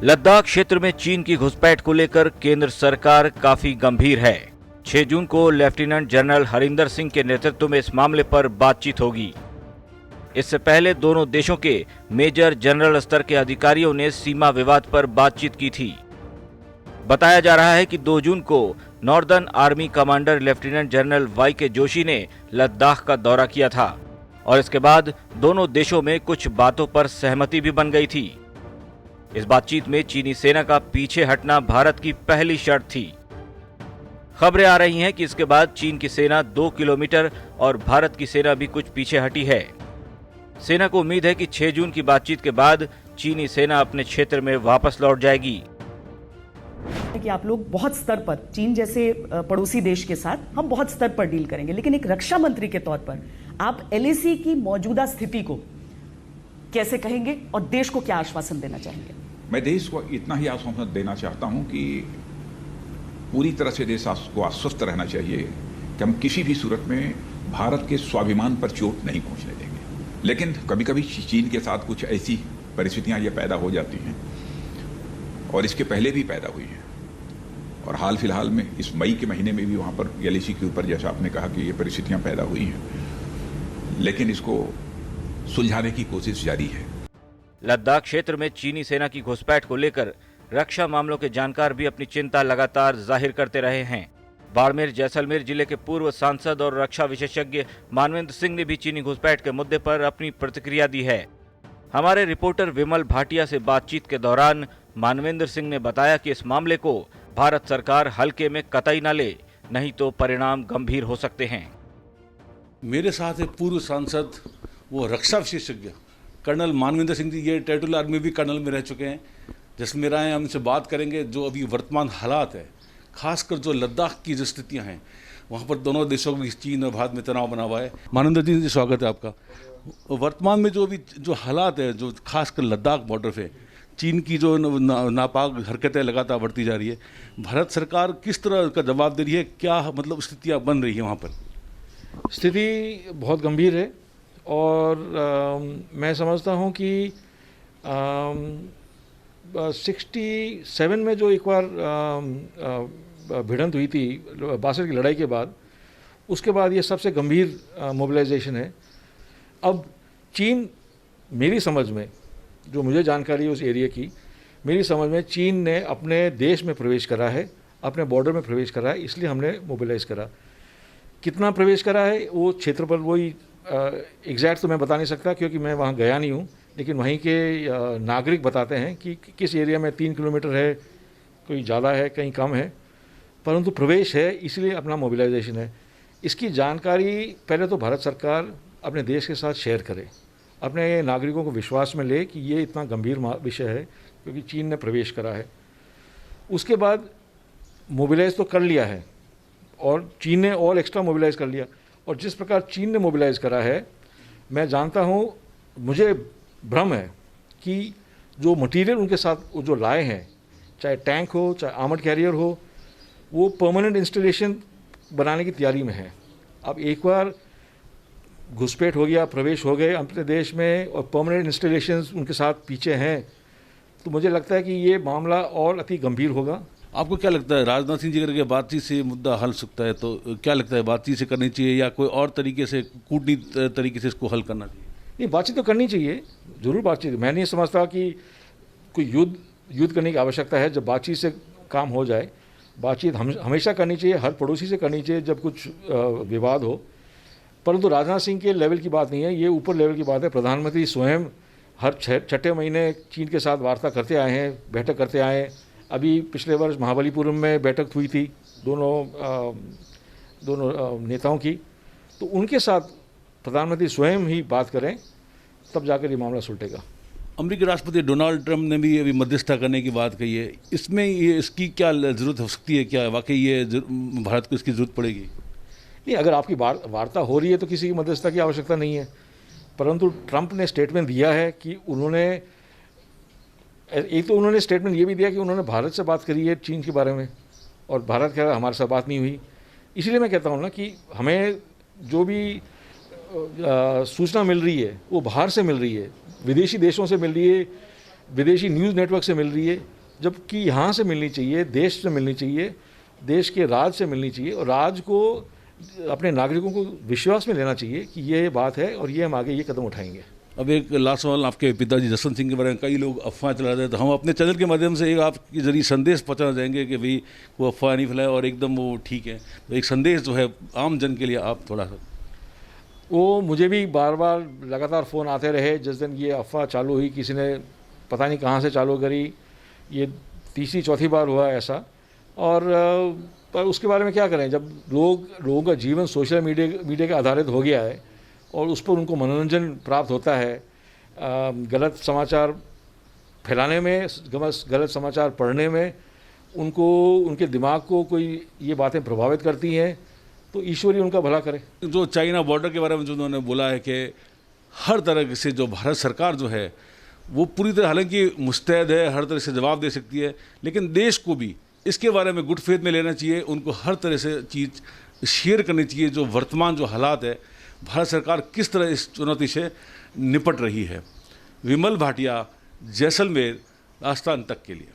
लद्दाख क्षेत्र में चीन की घुसपैठ को लेकर केंद्र सरकार काफी गंभीर है। 6 जून को लेफ्टिनेंट जनरल हरिंदर सिंह के नेतृत्व में इस मामले पर बातचीत होगी। इससे पहले दोनों देशों के मेजर जनरल स्तर के अधिकारियों ने सीमा विवाद पर बातचीत की थी। बताया जा रहा है कि 2 जून को northern army commander lieutenant general Y K. Joshi ने लद्दाख का दौरा किया था और इसके बाद दोनों देशों में कुछ बातों पर सहमति भी बन गई थी। इस बातचीत में चीनी सेना का पीछे हटना भारत की पहली शर्त थी। खबरें आ रही हैं कि इसके बाद चीन की सेना 2 किलोमीटर और भारत की सेना भी कुछ पीछे हटी है। सेना को उम्मीद है कि 6 जून की बातचीत के बाद चीनी सेना अपने क्षेत्र में वापस लौट जाएगी। कि आप लोग बहुत स्तर पर चीन जैसे पड़ोसी देश के साथ हम बहुत स्तर पर डील करेंगे, लेकिन एक रक्षा मंत्री के तौर पर आप एलएसी की मौजूदा स्थिति को कैसे कहेंगे और देश को क्या आश्वासन देना चाहेंगे? मैं देश को इतना ही आश्वासन देना चाहता हूं कि पूरी तरह से देश को आश्वस्त रहना चाहिए कि हम किसी भी सूरत में भारत के स्वाभिमान पर चोट नहीं पहुंचने देंगे। लेकिन कभी कभी चीन के साथ कुछ ऐसी परिस्थितियां ये पैदा हो जाती हैं और इसके पहले भी पैदा हुई हैं और हाल फिलहाल में इस मई के महीने में भी वहां पर एलएसी के ऊपर जैसा आपने कहा कि ये परिस्थितियां पैदा हुई हैं, लेकिन इसको सुलझाने की कोशिश जारी है। लद्दाख क्षेत्र में चीनी सेना की घुसपैठ को लेकर रक्षा मामलों के जानकार भी अपनी चिंता लगातार जाहिर करते रहे हैं। बाड़मेर जैसलमेर जिले के पूर्व सांसद और रक्षा विशेषज्ञ मानवेंद्र सिंह ने भी चीनी घुसपैठ के मुद्दे पर अपनी प्रतिक्रिया दी है। हमारे रिपोर्टर विमल भाटिया से बातचीत के दौरान मानवेंद्र सिंह ने बताया कि इस मामले को भारत सरकार हल्के में कतई न ले, नहीं तो परिणाम गंभीर हो सकते हैं। मेरे साथ एक पूर्व सांसद वो रक्षा विशेषज्ञ कर्नल मानवेंद्र सिंह जी, ये टेरिटोरियल आर्मी में भी कर्नल में रह चुके हैं, जैसलमेर आए हैं। हम इनसे बात करेंगे जो अभी वर्तमान हालात है, खासकर जो लद्दाख की जो स्थितियाँ हैं वहाँ पर दोनों देशों के बीच चीन और भारत में तनाव बना हुआ है। मानवेंद्र जी स्वागत है आपका। वर्तमान में जो अभी जो हालात है, जो खासकर लद्दाख बॉर्डर पे चीन की जो नापाक हरकतें लगातार बढ़ती जा रही है, भारत सरकार किस तरह का जवाब दे रही है? क्या मतलब स्थितियाँ बन रही हैं वहाँ पर? स्थिति बहुत गंभीर है और मैं समझता हूँ कि 67 में जो एक बार भिड़ंत हुई थी 62 की लड़ाई के बाद, उसके बाद ये सबसे गंभीर मोबिलाइजेशन है। अब चीन, मेरी समझ में, जो मुझे जानकारी है उस एरिया की, मेरी समझ में चीन ने अपने देश में प्रवेश करा है, अपने बॉर्डर में प्रवेश करा है, इसलिए हमने मोबिलाइज करा। कितना प्रवेश करा है वो क्षेत्र पर वही एग्जैक्ट तो मैं बता नहीं सकता क्योंकि मैं वहाँ गया नहीं हूँ, लेकिन वहीं के नागरिक बताते हैं कि किस एरिया में 3 किलोमीटर है, कोई ज़्यादा है, कहीं कम है, परंतु प्रवेश है, इसलिए अपना मोबिलाइजेशन है। इसकी जानकारी पहले तो भारत सरकार अपने देश के साथ शेयर करे, अपने नागरिकों को विश्वास में ले कि ये इतना गंभीर विषय है क्योंकि चीन ने प्रवेश करा है। उसके बाद मोबिलाइज तो कर लिया है और चीन ने और एक्स्ट्रा मोबिलाइज कर लिया, और जिस प्रकार चीन ने मोबिलाइज करा है, मैं जानता हूँ, मुझे भ्रम है कि जो मटेरियल उनके साथ वो जो लाए हैं, चाहे टैंक हो चाहे आर्मर्ड कैरियर हो, वो परमानेंट इंस्टॉलेशन बनाने की तैयारी में है। अब एक बार घुसपैठ हो गया, प्रवेश हो गए अपने देश में और परमानेंट इंस्टॉलेशंस उनके साथ पीछे हैं, तो मुझे लगता है कि ये मामला और अति गंभीर होगा। आपको क्या लगता है, राजनाथ सिंह जी करके बातचीत से मुद्दा हल सकता है, तो क्या लगता है बातचीत से करनी चाहिए या कोई और तरीके से, कूटनीति तरीके से इसको हल करना चाहिए? नहीं, बातचीत तो करनी चाहिए, ज़रूर बातचीत। मैं नहीं समझता कि कोई युद्ध करने की आवश्यकता है। जब बातचीत से काम हो जाए, बातचीत हमेशा करनी चाहिए, हर पड़ोसी से करनी चाहिए जब कुछ विवाद हो। परंतु राजनाथ सिंह के लेवल की बात नहीं है, ये ऊपर लेवल की बात है। प्रधानमंत्री स्वयं हर 6 महीने चीन के साथ वार्ता करते आए हैं, बैठक करते आए हैं। अभी पिछले वर्ष महाबलीपुरम में बैठक हुई थी दोनों नेताओं की, तो उनके साथ प्रधानमंत्री स्वयं ही बात करें, तब जाकर ये मामला सुलटेगा। अमेरिकी राष्ट्रपति डोनाल्ड ट्रंप ने भी अभी मध्यस्थता करने की बात कही है, इसमें ये इसकी क्या ज़रूरत हो सकती है? क्या वाकई ये भारत को इसकी ज़रूरत पड़ेगी? नहीं, अगर आपकी वार्ता हो रही है तो किसी की मध्यस्थता की आवश्यकता नहीं है, परंतु ट्रंप ने स्टेटमेंट दिया है कि उन्होंने स्टेटमेंट ये भी दिया कि उन्होंने भारत से बात करी है चीन के बारे में, और भारत कह रहा हमारे साथ बात नहीं हुई। इसलिए मैं कहता हूँ ना कि हमें जो भी सूचना मिल रही है वो बाहर से मिल रही है, विदेशी देशों से मिल रही है, विदेशी न्यूज़ नेटवर्क से मिल रही है, जबकि यहाँ से मिलनी चाहिए, देश से मिलनी चाहिए, देश के राज से मिलनी चाहिए, और राज को अपने नागरिकों को विश्वास में लेना चाहिए कि ये बात है और ये हम आगे ये कदम उठाएंगे। अब एक लास्ट सवाल, आपके पिताजी जसवंत सिंह के बारे में कई लोग अफवाह चला रहे थे, तो हम अपने चैनल के माध्यम से एक आपके जरिए संदेश पहुंचाना चाहेंगे कि भाई वो अफवाह नहीं फैलाए और एकदम वो ठीक है। तो एक संदेश जो है आम जन के लिए आप थोड़ा सा। वो मुझे भी बार बार लगातार फ़ोन आते रहे। जिस दिन ये अफवाह चालू हुई, किसी ने पता नहीं कहाँ से चालू करी, ये तीसरी चौथी बार हुआ ऐसा। और पर उसके बारे में क्या करें, जब लोगों का जीवन सोशल मीडिया के आधारित हो गया है और उस पर उनको मनोरंजन प्राप्त होता है, गलत समाचार फैलाने में, गलत समाचार पढ़ने में उनके दिमाग को कोई ये बातें प्रभावित करती हैं, तो ईश्वर ही उनका भला करे। जो चाइना बॉर्डर के बारे में जो उन्होंने बोला है कि हर तरह से जो भारत सरकार जो है वो पूरी तरह, हालांकि मुस्तैद है, हर तरह से जवाब दे सकती है, लेकिन देश को भी इसके बारे में गुड फेथ में लेना चाहिए। उनको हर तरह से चीज़ शेयर करनी चाहिए, जो वर्तमान जो हालात है, भारत सरकार किस तरह इस चुनौती से निपट रही है। विमल भाटिया, जैसलमेर, आस्थान तक के लिए।